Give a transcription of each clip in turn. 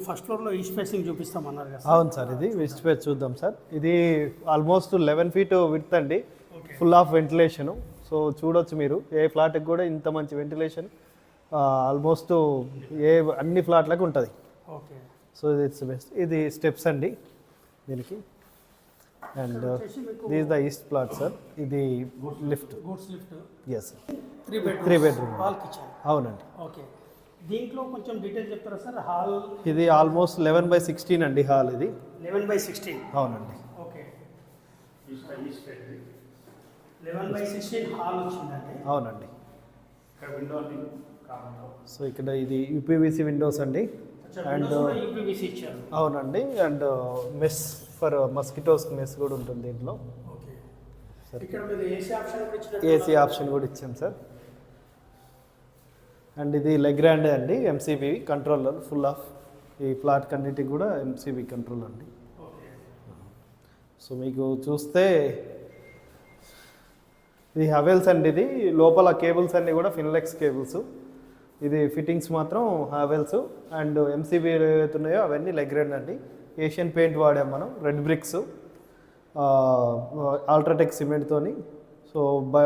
First ఫ్లోర్లో east facing చూపిస్తామన్నారు కదా? అవును సార్, ఇది వెస్ట్ ఫేస్ చూద్దాం సార్. ఇది ఆల్మోస్ట్ 11 feet విడ్త్ అండి, ఫుల్ ఆఫ్ వెంటిలేషను. సో చూడొచ్చు మీరు, ఏ ఫ్లాట్కి కూడా ఇంత మంచి వెంటిలేషన్ ఆల్మోస్ట్ అన్ని ఫ్లాట్లకు ఉంటుంది. ఓకే. So it's best. ఇది స్టెప్స్ అండి దీనికి. And this the east plot sir. ఇది lift, goods lift. Yes sir. 3 bedroom hall kitchen. అవునండి. ఓకే. దీంట్లో కొంచెం డీటెయిల్ చెప్తారా సార్? హాల్ ఇది ఆల్మోస్ట్ 11/16 అండి హాల్ ఇది. 11/16. అవునండి. ఓకే. 11/16 హాల్ వచ్చిందండి. అవునండి. సో ఇక్కడ ఇది యూపీవీసీ విండోస్ అండి. అండ్ యూపీవీసీ ఇచ్చారు. అవునండి. And mess for mosquitoes mess కూడా ఉంటుంది దీంట్లో. ఓకే. ఇక్కడ మీరు ఏసీ ఆప్షన్ కూడా ఇచ్చారు. ఏసీ ఆప్షన్ కూడా ఇచ్చాం సార్. అండ్ ఇది లెగ్రాండ్ అండి, ఎంసీబీ కంట్రోలర్, ఫుల్ ఆఫ్ ఈ ఫ్లాట్ కన్నిటికి కూడా ఎంసీబీ కంట్రోల్ అండి. సో మీకు చూస్తే ఇది హవెల్స్ అండి. ఇది లోపల కేబుల్స్ అన్నీ కూడా ఫిన్లెక్స్ కేబుల్స్. ఇది ఫిట్టింగ్స్ మాత్రం హావెల్స్. అండ్ ఎంసీబీ ఏవైతున్నాయో అవన్నీ లెగ్రాండ్ అండి. ఏషియన్ పెయింట్ వాడాం మనం, రెడ్ బ్రిక్స్, అల్ట్రాటెక్ సిమెంట్తోని. సో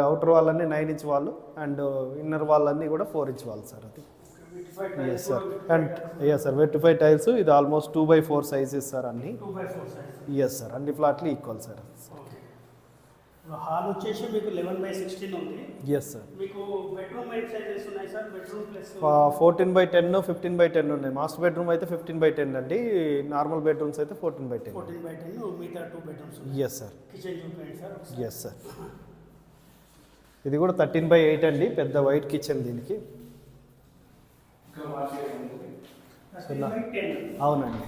అవుటర్ వాళ్ళన్నీ 9 inch వాళ్ళు, అండ్ ఇన్నర్ వాళ్ళన్నీ కూడా 4 inch వాళ్ళు సార్. అది yes sir. And yes sir, vitrified tiles. ఇది ఆల్మోస్ట్ 2/4 సైజెస్ సార్ అన్నీ. 2/4 సైజ్. ఎస్ సార్, అన్ని ఫ్లాట్లు ఈక్వల్ సార్. హాల్ వచ్చేసి మీకు 11/16 ఉంది. Yes sir. మీకు బెడ్రూమ్ ఎంత సైజెస్ ఉన్నాయి సార్? బెడ్రూమ్ ప్లస్ 14/10, 15/10 ఉన్నాయి. మాస్టర్ బెడ్రూమ్ అయితే 15/10 అండి. నార్మల్ బెడ్రూమ్స్ అయితే 14/10. 14/10 మిగతా 2 bedrooms. Yes sir. కిచెన్ చూపించండి సార్. Yes sir. ఇది కూడా 13/8 అండి, పెద్ద వైట్ కిచెన్ దీనికి. అవునండి.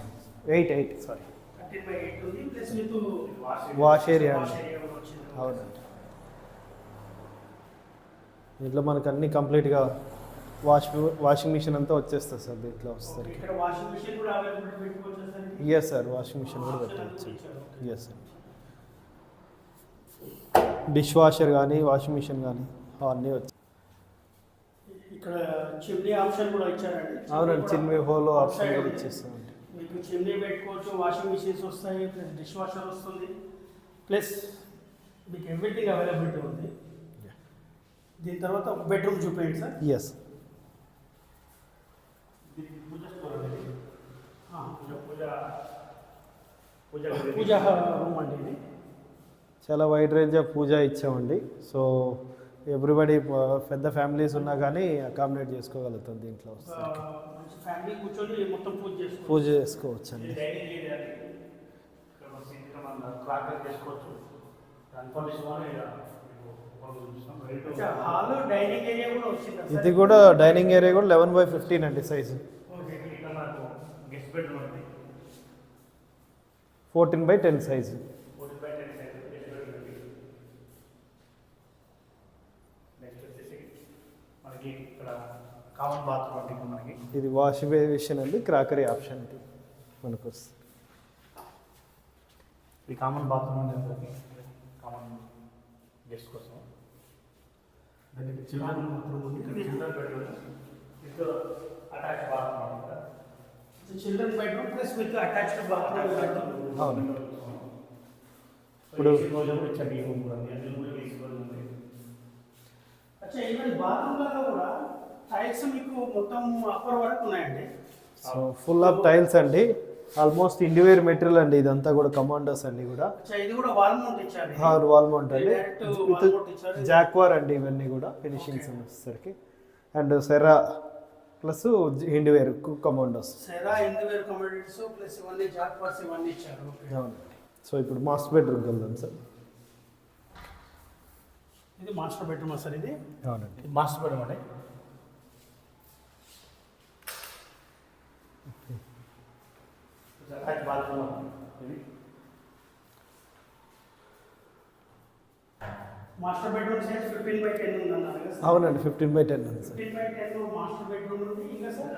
8 సారీ. 13/8 ఉంది. ప్లస్ మీకు వాష్ ఏరియా అండి. అవునండి. దీంట్లో మనకు అన్ని కంప్లీట్గా వాషింగ్ మిషన్ అంతా వచ్చేస్తుంది సార్ దీంట్లో వస్తుంది. ఇక్కడ వాషింగ్ మిషన్ కూడా అవైలబుల్ పెట్టుకోవచ్చు sir. Yes sir, washing machine కూడా పెట్టవచ్చు. Yes sir. డిష్ వాషర్ కానీ వాషింగ్ మిషన్ కానీ అవన్నీ వచ్చాయి. ఇక్కడ చిమ్నీ ఆప్షన్ కూడా ఇచ్చారండి. అవునండి, చిమ్నీ హోల్ ఆప్షన్ కూడా ఇచ్చేస్తామండి. మీకు చిమ్నీ పెట్టుకోవచ్చు, వాషింగ్ మిషన్స్ వస్తాయి, ప్లస్ డిష్ వాషర్ వస్తుంది, ప్లస్ మీకు ఎవ్రీథింగ్ అవైలబిలిటీ ఉంది. దీని తర్వాత ఒక బెడ్రూమ్ చూపించండి సార్. ఎస్. పూజా రూమ్ అండి ఇది. చాలా వైడ్ రేంజ్ ఆఫ్ పూజ ఇచ్చామండి. సో ఎవ్రీబడి పెద్ద ఫ్యామిలీస్ ఉన్నా కానీ అకామిడేట్ చేసుకోగలుగుతాం దీంట్లో. ఫ్యామిలీ కూర్చొని మొత్తం పూజ చేసుకోవచ్చు అండి. ఇది కూడా డైనింగ్ ఏరియా కూడా 11/15 అండి సైజు. 14/10 సైజు. కామన్ బాత్రూమ్ అంటే మనకి ఇది వాష్ బేసిన్ అండి, క్రాకరీ ఆప్షన్ ఇది మనకు వస్తుంది. ఇది కామన్ బాత్రూమ్ అంటే కామన్ గెస్ట్ కోసం. చిల్డ్రన్ బాత్రూమ్ ఉంది. Children bedroom with attached bathroom. Children bedroom plus with attached bathroom. అవును. ఇప్పుడు ఈవెన్ బాత్రూమ్లలో కూడా టైల్స్ మీకు మొత్తం అప్పర్ వరకు ఉన్నాయండి. సో ఫుల్ ఆఫ్ టైల్స్ అండి, ఆల్మోస్ట్ ఇండివేర్ మెటీరియల్ అండి. ఇదంతా కూడా కమాండర్స్ అండి కూడా. ఇది కూడా వాల్ మౌంట్ ఇచ్చారు. వాల్ మౌంట్ అండి, జాక్వార్ అండి. ఇవన్నీ కూడా ఫినిషింగ్స్ వచ్చేసరికి. అండ్ సెరా ప్లస్ ఇండివేర్ కమాండర్స్. సెరా ఇండివేర్ కమాండర్స్ ప్లస్ ఇవన్నీ జాక్వార్స్ ఇవన్నీ ఇచ్చారు. అవునండి. సో ఇప్పుడు మాస్టర్ బెడ్రూమ్కి వెళ్దాం సార్. ఇది మాస్టర్ బెడ్రూమ్ సార్. ఇది అవునండి, మాస్టర్ బెడ్రూమ్ అండి. మాస్టర్ బెడ్రూమ్ సైజ్ 15/10 ఉంది అన్నారు కదా? అవునండి, 15/10 ఉంది సార్. 15/10 మాస్టర్ బెడ్రూమ్ ఉంది. ఇంకా సార్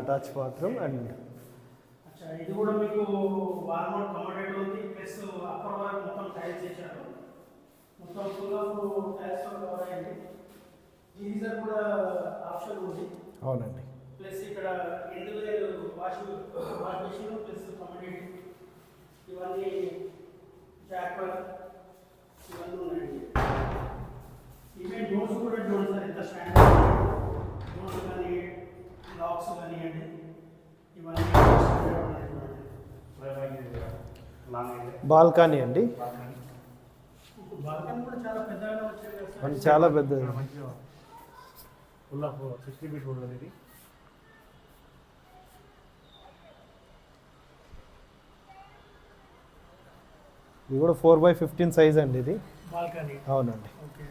అటాచ్ బాత్రూమ్. అండ్ ఇది కూడా మీకు వాల్ మౌంట్ కమోడేట్ ఉంది. ప్లస్ అప్పర్ వరకు మొత్తం టైల్స్ ఇచ్చారు. మొత్తం ఫుల్ ఆఫ్ టైల్స్ కవర్ అయ్యింది. గీజర్ కూడా ఆప్షన్ ఉంది. అవునండి. ప్లస్ ఇక్కడ individual wash machine plus community ఇవన్నీ జాక్వర్ ఇవన్నీ ఉన్నాయండి. ఈవెన్ డోర్స్ కూడా డోర్స్ ఎంత స్టాండర్డ్ డోర్స్ కానీ లాక్స్ కానివ్వండి ఇవన్నీ స్టాండర్డ్ ఉన్నాయి. బాల్కనీ అండి, బాల్కనీ కూడా చాలా పెద్దగా వచ్చేది కదా సార్. అది చాలా పెద్దది. ఫుల్ ఆఫ్ 60 ఫీట్ రోడ్ ఇది. ఇది కూడా 4x15 సైజ్ అండి ఇది. బాల్కనీ అవునండి. ఓకే.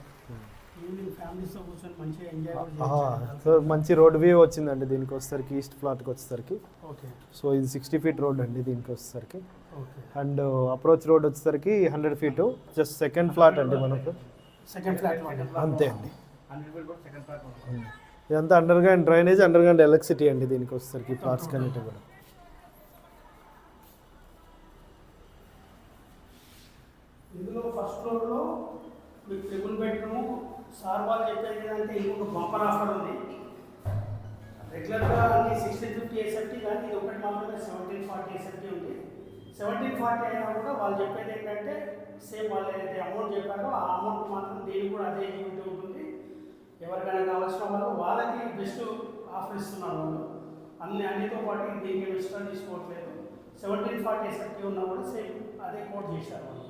ఈవినింగ్ ఫ్యామిలీస్తో కూర్చొని మంచిగా ఎంజాయ్ సో మంచి రోడ్ వ్యూ వచ్చిందండి దీనికి వచ్చేసరికి, ఈస్ట్ ఫ్లాట్కి వచ్చేసరికి. ఓకే సో ఇది 60 ఫీట్ రోడ్ అండి దీనికి వచ్చేసరికి. ఓకే. అండ్ అప్రోచ్ రోడ్ వచ్చేసరికి 100 ఫీటు. జస్ట్ సెకండ్ ఫ్లాట్ అండి మనకు. సెకండ్ ఫ్లాట్ అంతే అండి. 100 ఫీట్ కూడా సెకండ్ ఫ్లాట్. ఇదంతా under ground drainage, under ground electricity అండి దీనికి వచ్చేసరికి ఫ్లాట్స్ కన్నిటి కూడా. ఇందులో ఫస్ట్ ఫ్లోర్లో మీకు ట్రిపుల్ బెడ్రూమ్ సార్ వాళ్ళు చెప్పేది ఏంటంటే ఇంకొక బంపర్ ఆఫర్ ఉంది. రెగ్యులర్గా అన్ని 1650 ఎస్ఎఫ్టీ కానీ ఇది ఒకటి మాత్రమే 1740 ఎస్ఎఫ్టీ ఉంది. 1740 అయినా కూడా వాళ్ళు చెప్పేది ఏంటంటే సేమ్ వాళ్ళు ఏదైతే అమౌంట్ చెప్పారో ఆ అమౌంట్ మాత్రం దీనికి కూడా అదే యూనిట్ ఉంటుంది. ఎవరికైనా కావాల్సిన వాళ్ళు వాళ్ళకి బెస్ట్ ఆఫర్ ఇస్తున్నారు వాళ్ళు. అన్నితో పాటు దీనికి ఎక్స్ట్రా తీసుకోవట్లేదు. 1740 ఎస్ఎఫ్టీ ఉన్నా కూడా సేమ్ అదే కోట్ చేశారు వాళ్ళు.